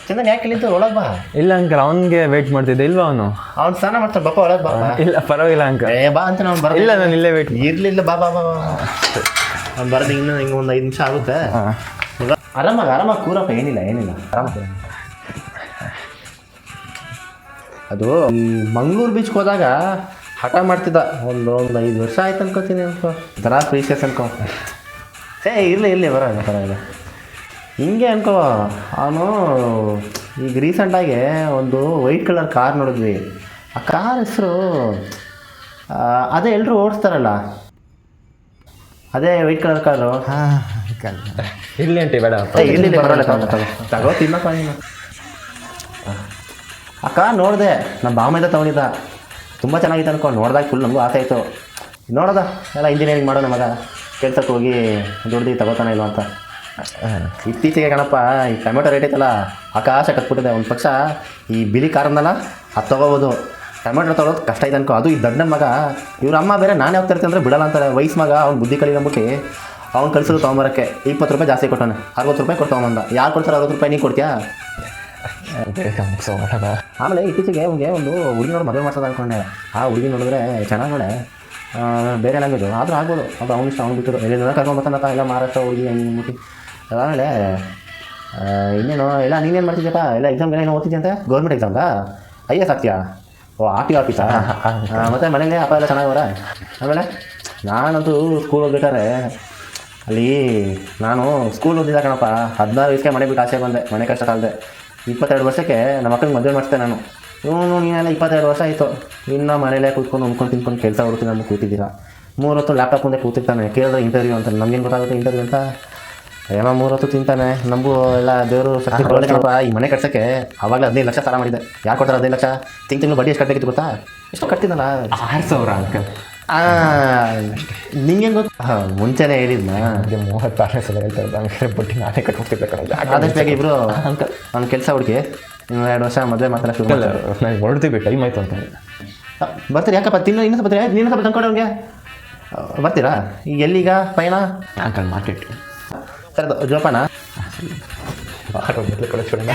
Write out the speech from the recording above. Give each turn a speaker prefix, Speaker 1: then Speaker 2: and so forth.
Speaker 1: ಚಂದನ್ ಯಾಕೆ ಇಲ್ಲಿಂದ ಒಳಗೆ ಬಾ.
Speaker 2: ಇಲ್ಲ ಅಂಕಲ್, ಅವನಿಗೆ ವೆಯ್ಟ್ ಮಾಡ್ತಿದ್ದೆ. ಇಲ್ವಾ ಅವನು?
Speaker 1: ಅವ್ನು ಸ್ನಾನ ಮಾಡ್ತಾನೆ, ಬಾಪ ಒಳಗೆ ಬಾ.
Speaker 2: ಇಲ್ಲ ಪರವಾಗಿಲ್ಲ ಅಂಕಲ್.
Speaker 1: ಬಾ ಅಂತ ನಾವು ಬರ.
Speaker 2: ಇಲ್ಲ ನಾನು ಇಲ್ಲೇ ವೆಯ್ಟ್.
Speaker 1: ಇರಲಿಲ್ಲ, ಬಾ ಬಾ ಬಾ ಬಾ. ಅವ್ನು ಬರೋದು ಇನ್ನೂ ಹಿಂಗೆ ಒಂದು 5 ನಿಮಿಷ ಆಗುತ್ತೆ. ಆರಾಮಾಗಿ ಕೂರಪ್ಪ, ಏನಿಲ್ಲ ಆರಾಮ. ಅದು ಮಂಗ್ಳೂರು ಬೀಚ್ಗೆ ಹೋದಾಗ ಹಠ ಮಾಡ್ತಿದ್ದ. ಒಂದು 5 ವರ್ಷ ಆಯ್ತು ಅನ್ಕೋತೀನಿ ಅನ್ಕೋ. ದರಾ ಪ್ರೀಸಿಯಸ್ ಅನ್ಕೋ. ಇರಲಿ ಪರವಾಗಿಲ್ಲ. ಹಿಂಗೆ ಅನ್ಕೋ. ಅವನು ಈಗ ರೀಸೆಂಟಾಗಿ ಒಂದು ವೈಟ್ ಕಲರ್ ಕಾರ್ ನೋಡಿದ್ವಿ. ಆ ಕಾರ್ ಹೆಸರು ಅದೇ ಎಲ್ಲರೂ ಓಡಿಸ್ತಾರಲ್ಲ, ಅದೇ ವೈಟ್ ಕಲರ್ ಕಾರು.
Speaker 2: ಇರಲಿ ಅಂಟಿ, ಬೇಡ
Speaker 1: ಇರಲಿ ತಗೋ ತಿನ್ನಪ್ಪ ನೀನು. ಆ ಕಾರ್ ನೋಡಿದೆ, ನಮ್ಮ ಬಾಮೈದ ತೊಗೊಂಡಿದ್ದ. ತುಂಬ ಚೆನ್ನಾಗಿತ್ತು ಅನ್ಕೊ. ನೋಡ್ದಾಗ ಫುಲ್ ನಮಗೂ ಆಸೆ ಆಯಿತು. ನೋಡೋದ ಎಲ್ಲ ಇಂಜಿನಿಯರಿಂಗ್ ಮಾಡೋಣ ಮಗ, ಕೆಲ್ಸಕ್ಕೆ ಹೋಗಿ ದುಡ್ದು ತಗೋತಾನೆ ಇಲ್ವ ಅಂತ. ಇತ್ತೀಚೆಗೆ ಕಣಪ್ಪ ಈ ಟೊಮೆಟೊ ರೇಟ್ ಐತಲ್ಲ ಆಕಾಶ ಕಟ್ಬಿಟ್ಟಿದೆ. ಒಂದು ಪಕ್ಷ ಈ ಬಿಳಿ ಕಾರನ್ನಲ್ಲ ಅದು ತೊಗೋಬೋದು. ಟೊಮೆಟೊ ತೊಗೊಳೋದು ಕಷ್ಟ ಇದೆ ಅನ್ಕೋ. ಅದು ಈ ದಡ್ಡನ ಮಗ, ಇವ್ರ ಅಮ್ಮ ಬೇರೆ ನಾನೇ ಹೋಗ್ತಾ ಇರ್ತೀನಿ ಅಂದರೆ ಬಿಡಲ್ಲ ಅಂತಾರೆ. ವಯಸ್ಸು ಮಗ, ಅವ್ನು ಬುದ್ಧಿ ಕಲಿಯಂಬಿಟ್ಟು ಅವ್ನು ಕಳಿಸೋದು ತೊಗೊಂಬರೋಕ್ಕೆ 20 ರೂಪಾಯಿ ಜಾಸ್ತಿ ಕೊಟ್ಟವನೆ. 60 ರೂಪಾಯಿ ಕೊಟ್ಟು ತೊಗೊಂಬಂದ. ಯಾರು ಕೊಡ್ತಾರೆ 60 ರೂಪಾಯಿ? ನೀನು ಕೊಡ್ತೀಯಾ? ಆಮೇಲೆ ಇತ್ತೀಚೆಗೆ ಅವ್ನಿಗೆ ಒಂದು ಹುಡುಗಿ ನೋಡಿ ಮದುವೆ ಮಾಡ್ಸೋದು ಅಂದ್ಕೊಂಡೆ. ಆ ಹುಡುಗಿ ನೋಡಿದ್ರೆ ಚೆನ್ನಾಗಡೆ ಬೇರೆ ಲ್ಯಾಂಗ್ವೇಜು ಆದರೂ ಆಗ್ಬೋದು. ಅದು ಅವ್ನು ಇಷ್ಟ, ಅವ್ನು ಬಿಟ್ಟರು ಎಲ್ಲಿಂದ ಕರ್ಕೊಂಡ್ಬರ್ತಾನಪ್ಪ. ಎಲ್ಲ ಮಹಾರಾಷ್ಟ್ರ ಹುಡುಗಿ ಹಂಗೆ ಅಂದ್ಬಿಟ್ಟು. ಅದಾದಮೇಲೆ ಇನ್ನೇನು ಎಲ್ಲ ನೀನೇನು ಮಾಡ್ತಿದ್ದಪ್ಪ? ಎಲ್ಲ ಎಕ್ಸಾಮ್ಗೆ ಏನೋ ಓದ್ತಿದ್ದೆ ಅಂತ. ಗೌರ್ಮೆಂಟ್ ಎಕ್ಸಾಮ್ಗಾ IAS ಆಗ್ತೀಯಾ? ಓ RTO ಆಫೀಸಾ? ಮತ್ತು ಮನೇಲಿ ಅಪ್ಪ ಎಲ್ಲ ಚೆನ್ನಾಗವರ? ಆಮೇಲೆ ನಾನಂತೂ ಸ್ಕೂಲ್ ಹೋಗ್ಬೇಕಾದ್ರೆ ಅಲ್ಲಿ ನಾನು ಸ್ಕೂಲ್ ಓದಿದ್ದ ಕಣಪ್ಪ. 16 ವಯಸ್ಸಿಗೆ ಮನೆ ಬಿಟ್ಟು ಆಸೆ ಬಂದೆ. ಮನೆ ಕಷ್ಟ ಕಾಲದೆ 22 ವರ್ಷಕ್ಕೆ ನಮ್ಮ ಮಕ್ಕಳಿಗೆ ಮದುವೆ ಮಾಡಿಸ್ದೆ ನಾನು. ನೀನೆಲ್ಲ 22 ವರ್ಷ ಆಯಿತು, ಇನ್ನು ಮನೇಲೇ ಕೂತ್ಕೊಂಡು ಉಣ್ಕೊಂಡು ತಿನ್ಕೊಂಡು ಕೆಲಸ ಹುಡುಕಿ ನಮ್ಗೆ ಕೂತಿದ್ದೀರಾ. 3 ಹೊತ್ತು ಲ್ಯಾಪ್ಟಾಪ್ ಮುಂದೆ ಕೂತಿರ್ತಾನೆ. ಕೇಳಿದ್ರೆ ಇಂಟರ್ವ್ಯೂ ಅಂತ. ನಮಗೇನು ಗೊತ್ತಾಗುತ್ತೆ ಇಂಟರ್ವ್ಯೂ ಅಂತ? ಏನೋ 3 ಹೊತ್ತು ತಿಂತಾನೆ. ನಮಗೂ ಎಲ್ಲ ದೇವರು ಶಕ್ತಿ ಕೊಡೋದಪ್ಪ. ಈ ಮನೆ ಕಟ್ಸೋಕ್ಕೆ ಆವಾಗಲೇ 15 ಲಕ್ಷ ಸಾಲ ಮಾಡಿದೆ. ಯಾರು ಕೊಡ್ತಾರೆ 15 ಲಕ್ಷ? ತಿಂಗಳು ಬಡ್ಡಿ ಎಷ್ಟು ಕಟ್ಟಬೇಕಿತ್ತು ಗೊತ್ತಾ? ಎಷ್ಟು ಕಟ್ಟಿದ್ದಲ್ಲ?
Speaker 2: 6,000 ಅಂಕಲ್.
Speaker 1: ನಿಂಗೆ ಗೊತ್ತಾ? ಮುಂಚೆನೇ ಹೇಳಿದ್ನ.
Speaker 2: 36 ಹೇಳ್ತಾ ಇದ್ದ ಬಡ್ಡಿ ನಾನೇ ಕಟ್ಬಿಡ್ತಿದ್ದೆ ಕಣ.
Speaker 1: ಆದಷ್ಟು ಬೇಗ ಇಬ್ಬರು ಅಂಕಲ್ ಅವ್ನ ಕೆಲಸ ಹುಡುಕಿ ಇನ್ನು 2 ವರ್ಷ ಮದುವೆ ಮಾತ್ರ ಶುರು ಮಾಡ್ತಾರೆ.
Speaker 2: ನಾನು ಹೊರಡ್ತೀವಿ, ಟೈಮ್ ಆಯಿತು ಅಂತ.
Speaker 1: ಬರ್ತೀರಿ? ಯಾಕಪ್ಪ ಇನ್ನೂ ಸ್ವಲ್ಪ ನೀನು ಸ್ವಲ್ಪ ತಂದ್ಕೊಡು ಅವ್ನಿಗೆ. ಬರ್ತೀರಾ? ಈಗ ಎಲ್ಲಿಗ ಪಯಣ?
Speaker 2: ಅಂಕಲ್ ಮಾರ್ಕೆಟ್
Speaker 1: ಸರ್ ಜೋಪಾನ.
Speaker 2: ಕಳಿಸ್ಬಿಡೋಣ.